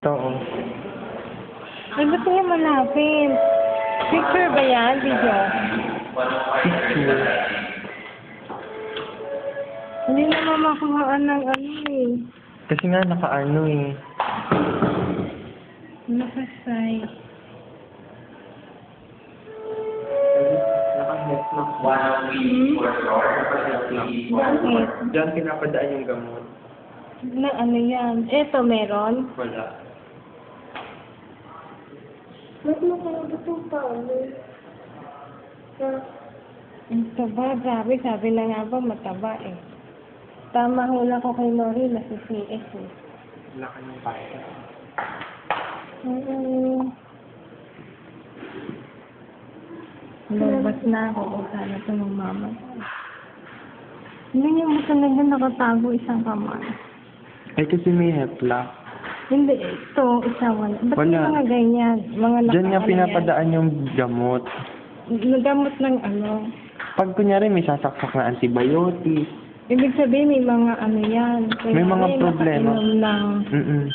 Ito, oh. Ay, ba't kaya malapit? Picture ba yan? Video? Picture. Hindi naman makuhaan ng ano eh. Kasi nga, naka-ano eh. Nakasay. Naka-headlock. Bakit? Diyan pinapadaan yung gamot. Na ano yan? Eto, meron? Wala. Ba't nakalabot yung paano? Ito ba? Grabe, sabi na nga ba, mataba eh. Tama hula ko kay Lori, nasa CS eh. Wala ka ng pasta. Lumabas na ako kung sana ito ng mama. Hindi niya mo talaga nakatago isang kamay. Ay, kasi may headlock. Hindi, ito, isa wala. Ba't Wala. yung mga ganyan? Mga Diyan nga pinapadaan yung gamot. Nagamot ng ano. Pag kunyari may sasaksak na antibiotic, Ibig sabihin may mga ano yan. May mga problema. Nakainom ng mm